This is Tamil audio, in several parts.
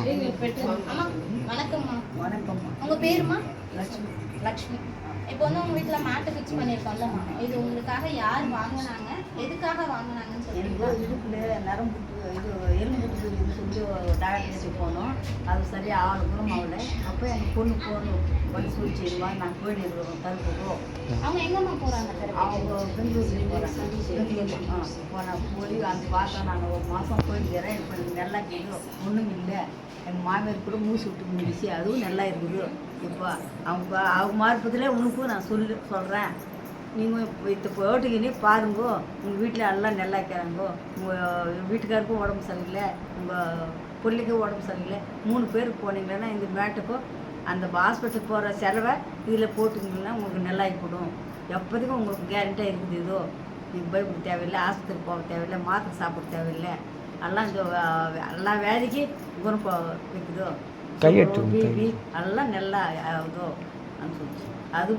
அம்மா வணக்கம்மா. வணக்கம்மா. உங்க பேருமா? லட்சுமி. லக்ஷ்மி. இப்போ வந்து உங்க வீட்டில் மேட்டு ஃபிக்ஸ் பண்ணியிருக்கோம்லம்மா, இது உங்களுக்காக யார் வாங்கினாங்க, எதுக்காக வாங்கினாங்கன்னு சொல்லுங்க. இடுப்புல நரம்பு இது எலும்பு இது சொல்லி டாக்டர்கிட்ட போனோம். அது சரியாக ஆகணும் அவளை. அப்போ எங்கள் பொண்ணு போகணும் வந்து சொல்லிச்சிருவா. நான் போயிடுவோம் தருப்புக்கோ. அவங்க எங்கம்மா போகிறாங்க? அவங்க பெங்களூருக்கு போகிறாங்க. போனால் போய் அந்த பார்த்தா நான் ஒரு மாதம் போயிருக்கிறேன். இப்போ எனக்கு நல்லா கேட்கும். ஒன்றும் இல்லை. எங்கள் மாமியார் கூட மூச்சு விட்டு முடிச்சு அதுவும் நல்லா இருக்குது. இப்போ அவங்க மார்பத்திலே உனக்கும் நான் சொல்கிறேன். நீங்கள் இப்போ போட்டுக்கினே பாருங்கோ. உங்கள் வீட்டில் எல்லாம் நல்லா இருக்கிறாங்கோ. உங்கள் வீட்டுக்காருக்கும் உடம்பு சரியில்லை, உங்கள் பிள்ளைக்கும் உடம்பு சரியில்லை. 3 பேர் போனீங்கன்னா இந்த மேட்டுக்கும் அந்த ஹாஸ்பிட்டலுக்கு போகிற செலவை இதில் போட்டுக்கிங்கன்னா உங்களுக்கு நல்லா ஆகிப்படும். எப்போதைக்கும் உங்களுக்கு கேரண்டியாக இருக்குது. இதோ நீங்கள் பயப்பட தேவையில்லை, ஆஸ்பத்திரிக்கு போக தேவையில்லை, மாத்திரை சாப்பிட தேவையில்லை. எல்லாம் இந்த எல்லா வேலைக்கு குணம் இருக்குதோ. பிபி எல்லாம் நல்லா ஆகுதோ சொல்லிச்சு. அது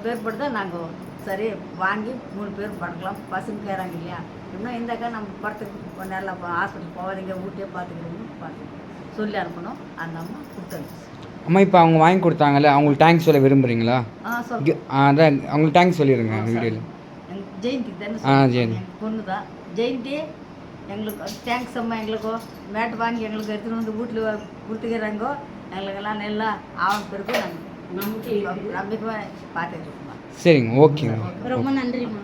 பேர்பட்டு தான் நாங்கள் சரி வாங்கி 3 பேர் படுக்கலாம். பசங்க கேட்குறாங்க இல்லையா, இன்னும் இந்தாக்கா நம்ம படத்துக்கு நல்லா ஹாஸ்பிட்டல் போகாதீங்க, வீட்டையே பார்த்துக்கிறீங்கன்னு பார்த்து சொல்லி அனுப்பணும். அந்த அம்மா கொடுத்தாங்க. அம்மா இப்போ அவங்க வாங்கி கொடுத்தாங்கல்ல, அவங்களுக்கு தேங்க்ஸ் சொல்ல விரும்புகிறீங்களா? அதான் அவங்களுக்கு தேங்க்ஸ் சொல்லிடுங்க வீடியோவில். ஜெயந்தி தானே? ஜெயந்தி பொண்ணு தான். ஜெயந்தி எங்களுக்கு தேங்க்ஸ் அம்மா. எங்களுக்கோ மேட்டு வாங்கி எங்களுக்கு எடுத்துகிட்டு வந்து வீட்டில் கொடுத்துக்கிறாங்கோ. எங்களுக்கெல்லாம் நல்லா ஆவணம் பிறகு நாங்கள் நம்பிக்கை பார்த்துக்கிட்டு இருக்கோம். சரிங்க, ஓகேங்க. ரொம்ப நன்றிம்மா.